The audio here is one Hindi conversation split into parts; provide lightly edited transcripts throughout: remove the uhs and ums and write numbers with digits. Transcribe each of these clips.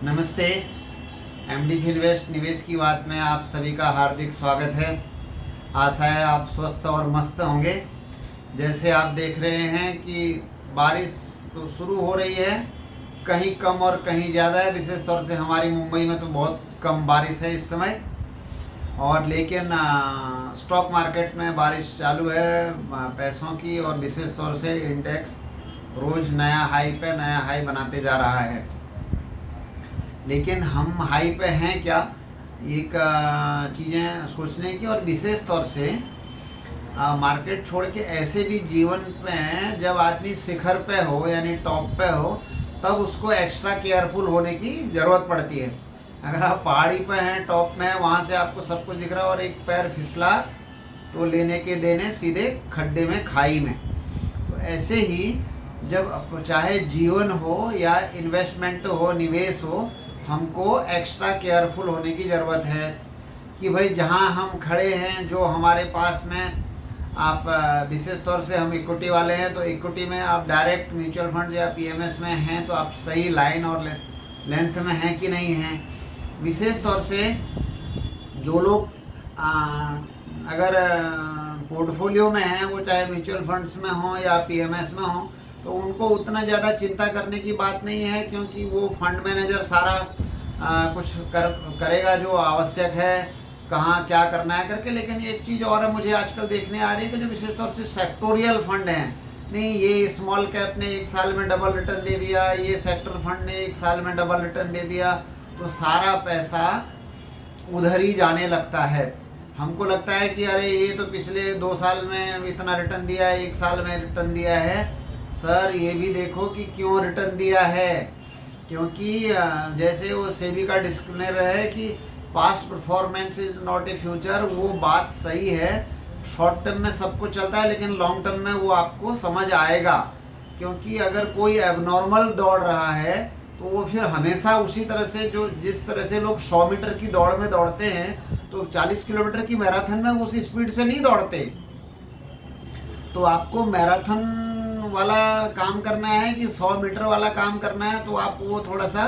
नमस्ते। एमडी फिनवेस्ट निवेश की बात में आप सभी का हार्दिक स्वागत है। आशा है आप स्वस्थ और मस्त होंगे। जैसे आप देख रहे हैं कि बारिश तो शुरू हो रही है, कहीं कम और कहीं ज़्यादा है। विशेष तौर से हमारी मुंबई में तो बहुत कम बारिश है इस समय, और लेकिन स्टॉक मार्केट में बारिश चालू है पैसों की, और विशेष तौर से इंडेक्स रोज़ नया हाई बनाते जा रहा है। लेकिन हम हाई पे हैं क्या, एक चीज़ें सोचने की। और विशेष तौर से मार्केट छोड़ के ऐसे भी जीवन में जब आदमी शिखर पे हो यानी टॉप पे हो, तब उसको एक्स्ट्रा केयरफुल होने की ज़रूरत पड़ती है। अगर आप पहाड़ी पे हैं, टॉप में हैं, वहाँ से आपको सब कुछ दिख रहा है और एक पैर फिसला तो लेने के देने सीधे खड्डे में, खाई में। तो ऐसे ही जब चाहे जीवन हो या इन्वेस्टमेंट हो, निवेश हो, हमको एक्स्ट्रा केयरफुल होने की ज़रूरत है कि भाई जहाँ हम खड़े हैं, जो हमारे पास में आप विशेष तौर से हम इक्विटी वाले हैं, तो इक्विटी में आप डायरेक्ट म्यूचुअल फंड या पीएमएस में हैं तो आप सही लाइन और लेंथ में हैं कि नहीं हैं। विशेष तौर से जो लोग अगर पोर्टफोलियो में हैं, वो चाहे म्यूचुअल फंड्स में हों या पीएमएस में हों, तो उनको उतना ज़्यादा चिंता करने की बात नहीं है, क्योंकि वो फंड मैनेजर सारा कुछ करेगा जो आवश्यक है, कहाँ क्या करना है करके। लेकिन एक चीज़ और मुझे आजकल देखने आ रही है कि जो विशेष तौर से सेक्टोरियल फंड हैं, नहीं ये स्मॉल कैप ने 1 साल में डबल रिटर्न दे दिया, ये सेक्टर फंड ने 1 साल में डबल रिटर्न दे दिया, तो सारा पैसा उधर ही जाने लगता है। हमको लगता है कि अरे ये तो पिछले 2 साल में इतना रिटर्न दिया है, 1 साल में रिटर्न दिया है। सर ये भी देखो कि क्यों रिटर्न दिया है, क्योंकि जैसे वो सेबी का डिस्क्लेमर है कि past performance is not a future, वो बात सही है। शॉर्ट टर्म में सब कुछ चलता है, लेकिन लॉन्ग टर्म में वो आपको समझ आएगा। क्योंकि अगर कोई एबनॉर्मल दौड़ रहा है तो वो फिर हमेशा उसी तरह से, जो जिस तरह से लोग 100 मीटर की दौड़ में दौड़ते हैं, तो 40 किलोमीटर की मैराथन में उस स्पीड से नहीं दौड़ते। तो आपको मैराथन वाला काम करना है कि 100 मीटर वाला काम करना है, तो आप वो थोड़ा सा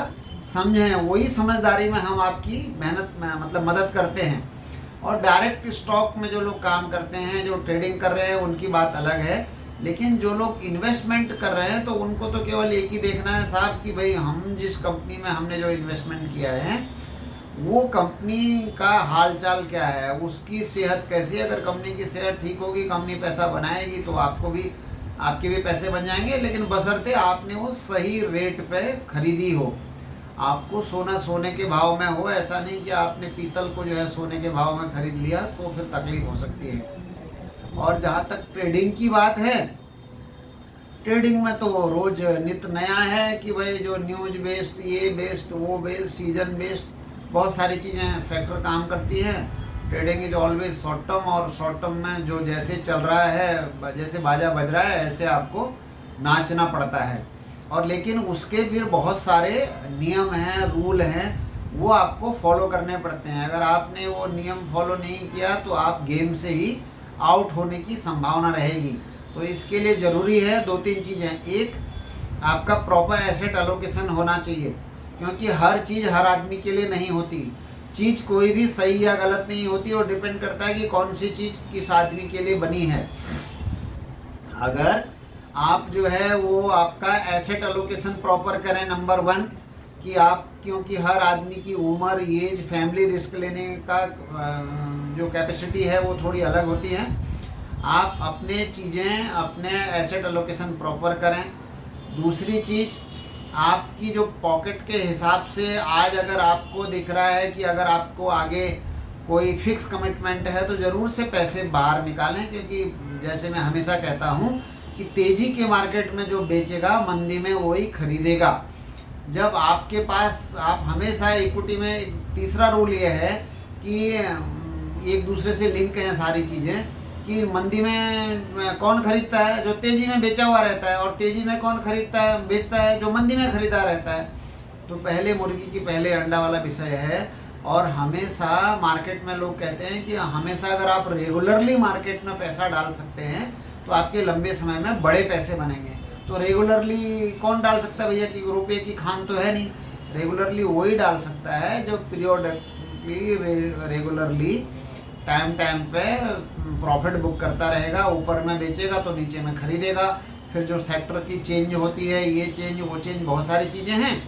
समझें। वही समझदारी में हम आपकी मेहनत में मतलब मदद करते हैं। और डायरेक्ट स्टॉक में जो लोग काम करते हैं, जो ट्रेडिंग कर रहे हैं, उनकी बात अलग है। लेकिन जो लोग इन्वेस्टमेंट कर रहे हैं, तो उनको तो केवल एक ही देखना है साहब कि भाई हम जिस कंपनी में हमने जो इन्वेस्टमेंट किया है, वो कंपनी का हाल चाल क्या है, उसकी सेहत कैसी है। अगर कंपनी की सेहत ठीक होगी, कंपनी पैसा बनाएगी, तो आपके भी पैसे बन जाएंगे। लेकिन बशर्ते आपने वो सही रेट पे खरीदी हो। आपको सोना सोने के भाव में हो, ऐसा नहीं कि आपने पीतल को जो है सोने के भाव में खरीद लिया, तो फिर तकलीफ हो सकती है। और जहाँ तक ट्रेडिंग की बात है, ट्रेडिंग में तो रोज नित नया है कि भाई जो न्यूज बेस्ड, ये बेस्ड, वो बेस्ड, सीजन बेस्ड, बहुत सारी चीज़ें फैक्टर काम करती है। Trading is always short term, और शॉर्ट टर्म में जो जैसे चल रहा है, जैसे बाजा बज रहा है, ऐसे आपको नाचना पड़ता है। और लेकिन उसके फिर बहुत सारे नियम हैं, रूल हैं, वो आपको फॉलो करने पड़ते हैं। अगर आपने वो नियम फॉलो नहीं किया तो आप गेम से ही आउट होने की संभावना रहेगी। तो इसके लिए ज़रूरी है 2-3 चीज़ें। एक, आपका प्रॉपर एसेट एलोकेशन होना चाहिए, क्योंकि हर चीज़ हर आदमी के लिए नहीं होती। चीज़ कोई भी सही या गलत नहीं होती, और डिपेंड करता है कि कौन सी चीज़ किस आदमी के लिए बनी है। अगर आप जो है वो आपका एसेट एलोकेशन प्रॉपर करें, नंबर 1 कि आप, क्योंकि हर आदमी की उम्र, एज, फैमिली, रिस्क लेने का जो कैपेसिटी है वो थोड़ी अलग होती है। आप अपने चीज़ें, अपने एसेट एलोकेशन प्रॉपर करें। दूसरी चीज़, आपकी जो पॉकेट के हिसाब से आज अगर आपको दिख रहा है कि अगर आपको आगे कोई फिक्स कमिटमेंट है, तो ज़रूर से पैसे बाहर निकालें। क्योंकि जैसे मैं हमेशा कहता हूँ कि तेज़ी के मार्केट में जो बेचेगा, मंदी में वही खरीदेगा। जब आपके पास, आप हमेशा इक्विटी में तीसरा रूल ये है कि एक दूसरे से लिंक हैं सारी चीज़ें, कि मंदी में कौन खरीदता है, जो तेज़ी में बेचा हुआ रहता है, और तेज़ी में कौन खरीदता है, बेचता है, जो मंदी में खरीदा रहता है। तो पहले मुर्गी की पहले अंडा वाला विषय है। और हमेशा मार्केट में लोग कहते हैं कि हमेशा अगर आप रेगुलरली मार्केट में पैसा डाल सकते हैं, तो आपके लंबे समय में बड़े पैसे बनेंगे। तो रेगुलरली कौन डाल सकता है भैया, कि रुपये की खान तो है नहीं। रेगुलरली वही डाल सकता है जो पीरियोडिकली रेगुलरली टाइम पे प्रॉफिट बुक करता रहेगा। ऊपर में बेचेगा तो नीचे में खरीदेगा। फिर जो सेक्टर की चेंज होती है, ये चेंज वो चेंज, बहुत सारी चीज़ें हैं,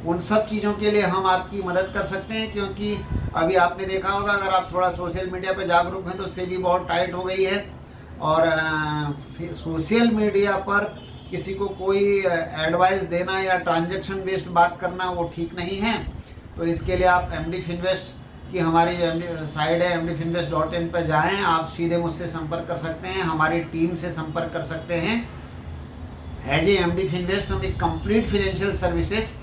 उन सब चीज़ों के लिए हम आपकी मदद कर सकते हैं। क्योंकि अभी आपने देखा होगा, अगर आप थोड़ा सोशल मीडिया पे जागरूक हैं तो सेबी बहुत टाइट हो गई है, और सोशल मीडिया पर किसी को कोई एडवाइस देना या ट्रांजैक्शन बेस्ड बात करना वो ठीक नहीं है। तो इसके लिए आप MD Finvest की हमारी साइट है mdfinvest.in पर जाएं, आप सीधे मुझसे संपर्क कर सकते हैं, हमारी टीम से संपर्क कर सकते हैं। एज ए MD Finvest हम एक कंप्लीट फिनेंशियल सर्विसेज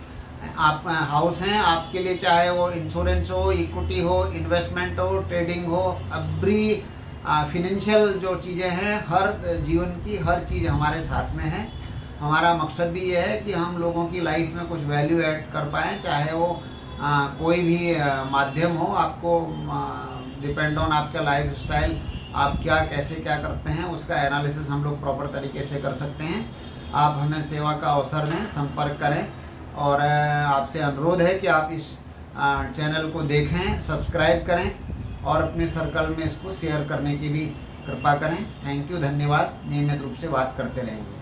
आप हाउस हैं आपके लिए, चाहे वो इंश्योरेंस हो, इक्विटी हो, इन्वेस्टमेंट हो, ट्रेडिंग हो, एवरी फिनेंशियल जो चीज़ें हैं, हर जीवन की हर चीज़ हमारे साथ में है। हमारा मकसद भी ये है कि हम लोगों की लाइफ में कुछ वैल्यू ऐड कर पाएँ, चाहे वो कोई भी माध्यम हो। आपको डिपेंड ऑन आपका लाइफ स्टाइल, आप क्या कैसे क्या करते हैं, उसका एनालिसिस हम लोग प्रॉपर तरीके से कर सकते हैं। आप हमें सेवा का अवसर दें, संपर्क करें, और आपसे अनुरोध है कि आप इस चैनल को देखें, सब्सक्राइब करें और अपने सर्कल में इसको शेयर करने की भी कृपा करें। थैंक यू, धन्यवाद। नियमित रूप से बात करते रहेंगे।